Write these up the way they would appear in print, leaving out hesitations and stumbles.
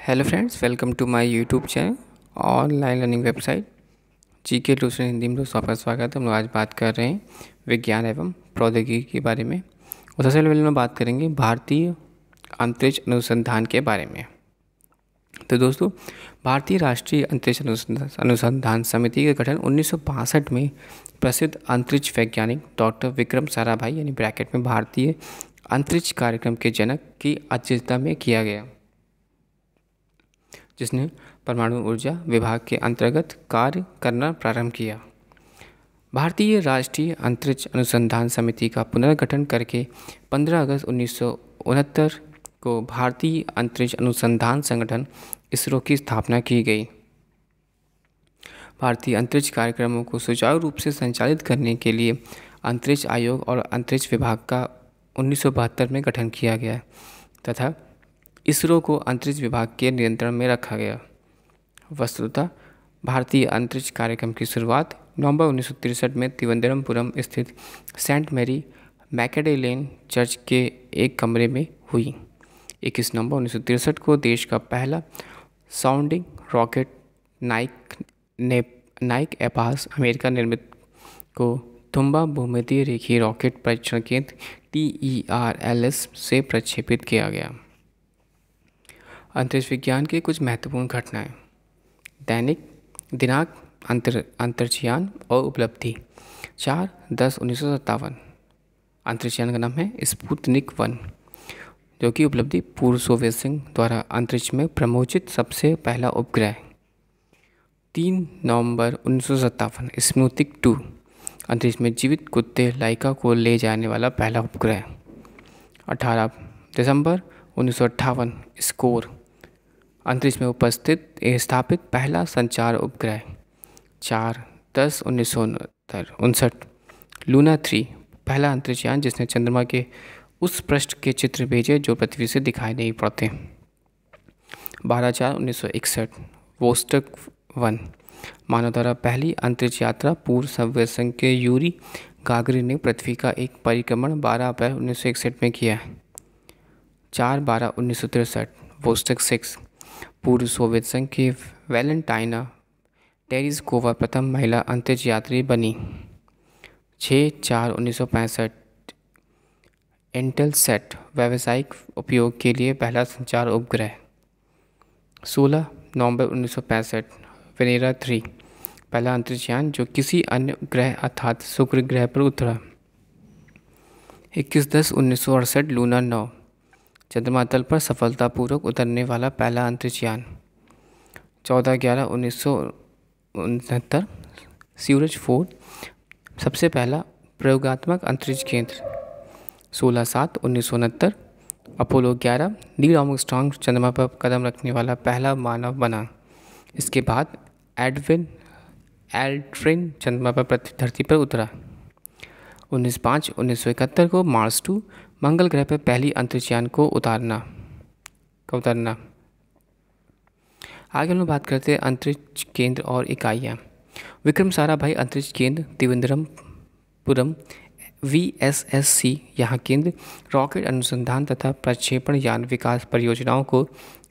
Hello friends, welcome to my YouTube channel online learning website GK tuition Hindi में। दोस्तों आपका स्वागत है। हम लोग आज बात कर रहे हैं विज्ञान एवं प्रौद्योगिकी के बारे में। और सबसे पहले में बात करेंगे भारतीय अंतरिक्ष अनुसंधान के बारे में। तो दोस्तों, भारतीय राष्ट्रीय अंतरिक्ष अनुसंधान समिति का गठन 1962 में प्रसिद्ध अंतरिक्ष वैज्ञानिक डॉक्टर विक्रम साराभाई यानी ब्रैकेट में भारतीय अंतरिक्ष कार्यक्रम के जनक की अध्यक्षता में किया गया, जिसने परमाणु ऊर्जा विभाग के अंतर्गत कार्य करना प्रारंभ किया। भारतीय राष्ट्रीय अंतरिक्ष अनुसंधान समिति का पुनर्गठन करके 15 अगस्त 1969 को भारतीय अंतरिक्ष अनुसंधान संगठन इसरो की स्थापना की गई। भारतीय अंतरिक्ष कार्यक्रमों को सुचारू रूप से संचालित करने के लिए अंतरिक्ष आयोग और अंतरिक्ष विभाग का 1972 में गठन किया गया तथा इसरो को अंतरिक्ष विभाग के नियंत्रण में रखा गया। वस्तुतः भारतीय अंतरिक्ष कार्यक्रम की शुरुआत नवंबर 1963 में तिरुवनंतपुरम स्थित सेंट मैरी मैकेडेलेन चर्च के एक कमरे में हुई। 21 नवंबर 1963 को देश का पहला साउंडिंग रॉकेट नाइक एपास अमेरिका निर्मित को तुम्बा भूमध्य रेखीय रॉकेट परीक्षण केंद्र TERLS से प्रक्षेपित किया गया। अंतरिक्ष विज्ञान के कुछ महत्वपूर्ण घटनाएं। दैनिक दिनांक अंतरिक्षयान और उपलब्धि 4/10/1957। अंतरिक्षयान का नाम है स्पुतनिक 1, जो कि उपलब्धि पूर्व सोवियत संघ द्वारा अंतरिक्ष में प्रमोचित सबसे पहला उपग्रह। 3 नवंबर 1957 स्पुतनिक 2, अंतरिक्ष में जीवित कुत्ते लाइका को ले जाने वाला पहला उपग्रह। 18 दिसंबर 1958 स्कोर, अंतरिक्ष में स्थापित पहला संचार उपग्रह। 4/10/1959 लूना 3, पहला अंतरिक्षयान जिसने चंद्रमा के उस पृष्ठ के चित्र भेजे जो पृथ्वी से दिखाई नहीं पड़ते। 12/4/1961 वोस्टक 1, मानव द्वारा पहली अंतरिक्ष यात्रा। पूर्व सोवियत संघ के यूरी गागरिन ने पृथ्वी का एक परिक्रमण 12 अप्रैल 1961 में किया। 4/12/1963 वोस्टक 6, पूर्व सोवियत संघ की वैलेंटाइना टेरेज़कोवा प्रथम महिला अंतरिक्ष यात्री बनी। 6/4/1965 इंटेलसैट व्यावसायिक उपयोग के लिए पहला संचार उपग्रह। 16 नवंबर 1965 वेनेरा 3, पहला अंतरिक्षयान जो किसी अन्य ग्रह अर्थात शुक्र ग्रह पर उतरा। 21/10/1968 लूना 9, चंद्रमा तल पर सफलतापूर्वक उतरने वाला पहला अंतरिक्षयान। 14/11/1969 सूरज 4, सबसे पहला प्रयोगात्मक अंतरिक्ष केंद्र। 16/7/1969 अपोलो 11, नील आर्मस्ट्रांग चंद्रमा पर कदम रखने वाला पहला मानव बना। इसके बाद एल्ड्रिन चंद्रमा पर धरती पर उतरा। 19/5/1971 को मार्स 2, मंगल ग्रह पर पहली अंतरिक्षयान को उतारना। आगे हम लोग बात करते हैं अंतरिक्ष केंद्र और इकाइयाँ। विक्रम साराभाई अंतरिक्ष केंद्र तिरुवनंतपुरम VSSC यहाँ केंद्र रॉकेट अनुसंधान तथा प्रक्षेपण यान विकास परियोजनाओं को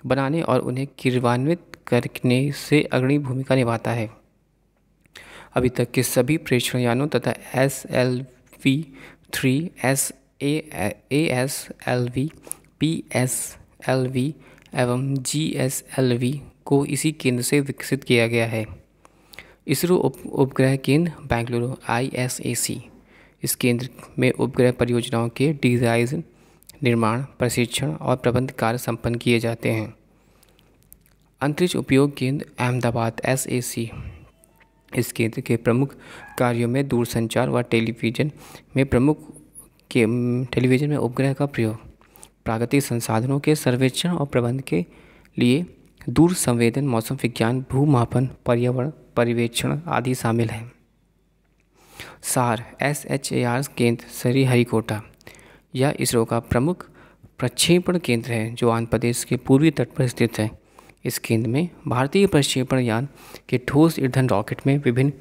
बनाने और उन्हें क्रियान्वित करने से अग्रणी भूमिका निभाता है। अभी तक के सभी प्रेक्षण यानों तथा SLV-3, ASLV, PSLV एवं GSLV को इसी केंद्र से विकसित किया गया है। इसरो उपग्रह केंद्र बेंगलुरु ISAC, इस केंद्र में उपग्रह परियोजनाओं के डिजाइन, निर्माण, प्रशिक्षण और प्रबंध कार्य संपन्न किए जाते हैं। अंतरिक्ष उपयोग केंद्र अहमदाबाद SAC, इस केंद्र के प्रमुख कार्यों में दूरसंचार व टेलीविज़न में उपग्रह का प्रयोग, प्राकृतिक संसाधनों के सर्वेक्षण और प्रबंध के लिए दूर संवेदन, मौसम विज्ञान, भूमापन, पर्यावरण पर्यवेक्षण आदि शामिल हैं। सार SHAR केंद्र श्रीहरिकोटा, यह इसरो का प्रमुख प्रक्षेपण केंद्र है जो आंध्र प्रदेश के पूर्वी तट पर स्थित है। इस केंद्र में भारतीय प्रक्षेपण यान के ठोस ईंधन रॉकेट में विभिन्न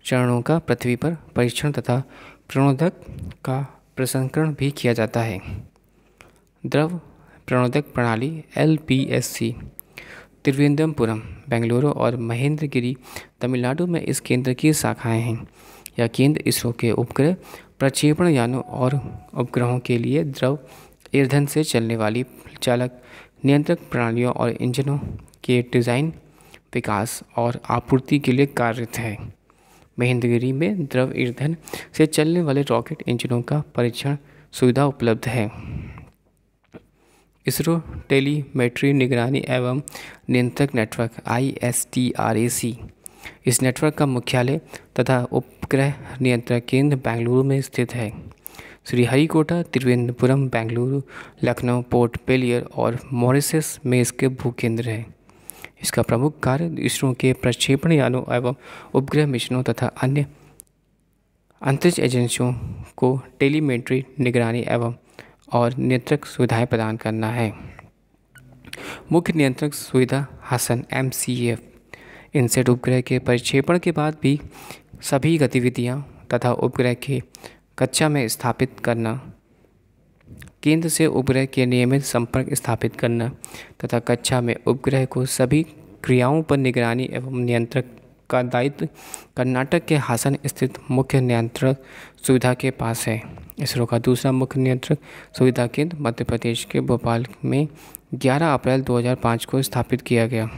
चरणों का पृथ्वी पर परीक्षण तथा प्रणोदक का प्रसंस्करण भी किया जाता है। द्रव प्रणोदक प्रणाली LPSC त्रिवेंद्रपुरम बेंगलुरु और महेंद्रगिरी तमिलनाडु में इस केंद्र की शाखाएं हैं। यह केंद्र इसरो के उपग्रह प्रक्षेपण यानों और उपग्रहों के लिए द्रव ईंधन से चलने वाली चालक नियंत्रक प्रणालियों और इंजनों के डिज़ाइन, विकास और आपूर्ति के लिए कार्यरत है। महेंद्रगिरी में द्रव ईंधन से चलने वाले रॉकेट इंजनों का परीक्षण सुविधा उपलब्ध है। इसरो टेलीमेट्री निगरानी एवं नियंत्रक नेटवर्क ISTRAC, इस नेटवर्क का मुख्यालय तथा उपग्रह नियंत्रण केंद्र बेंगलुरु में स्थित है। श्रीहरिकोटा, त्रिवेंद्रपुरम, बेंगलुरु, लखनऊ, पोर्ट ब्लेयर और मॉरिशस में इसके भूकेंद्र हैं। इसका प्रमुख कार्य इसरो के प्रक्षेपण यानों एवं उपग्रह मिशनों तथा अन्य अंतरिक्ष एजेंसियों को टेलीमेट्री निगरानी एवं और नियंत्रक सुविधाएं प्रदान करना है। मुख्य नियंत्रक सुविधा हासन MCF इनसेट उपग्रह के प्रक्षेपण के बाद भी सभी गतिविधियां तथा उपग्रह के कक्षा में स्थापित करना, केंद्र से उपग्रह के नियमित संपर्क स्थापित करना तथा कक्षा में उपग्रह को सभी क्रियाओं पर निगरानी एवं नियंत्रण का दायित्व कर्नाटक के हासन स्थित मुख्य नियंत्रक सुविधा के पास है। इसरो का दूसरा मुख्य नियंत्रक सुविधा केंद्र मध्य प्रदेश के भोपाल में 11 अप्रैल 2005 को स्थापित किया गया।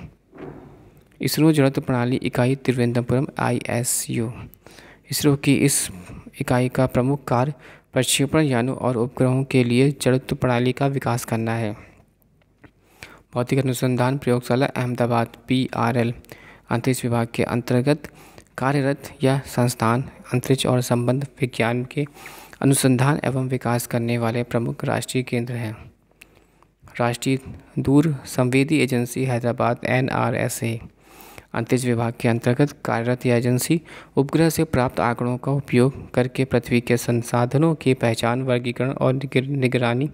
इसरो जड़त्व प्रणाली इकाई त्रिवेंद्रपुरम ISU, इसरो की इस इकाई का प्रमुख कार्य प्रक्षेपण यानों और उपग्रहों के लिए जड़त्व प्रणाली का विकास करना है। भौतिक अनुसंधान प्रयोगशाला अहमदाबाद PRL अंतरिक्ष विभाग के अंतर्गत कार्यरत यह संस्थान अंतरिक्ष और संबंध विज्ञान के अनुसंधान एवं विकास करने वाले प्रमुख राष्ट्रीय केंद्र हैं। राष्ट्रीय दूर संवेदी एजेंसी हैदराबाद NRSA अंतरिक्ष विभाग के अंतर्गत कार्यरत यह एजेंसी उपग्रह से प्राप्त आंकड़ों का उपयोग करके पृथ्वी के संसाधनों की पहचान, वर्गीकरण और निगरानी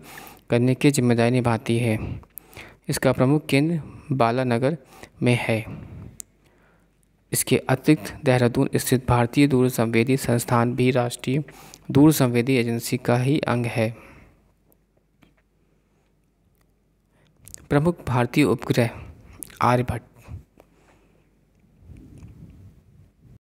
करने की जिम्मेदारी निभाती है। इसका प्रमुख केंद्र बालानगर में है। इसके अतिरिक्त देहरादून स्थित भारतीय दूर संवेदी संस्थान भी राष्ट्रीय दूर संवेदी एजेंसी का ही अंग है। प्रमुख भारतीय उपग्रह आर्यभट्ट,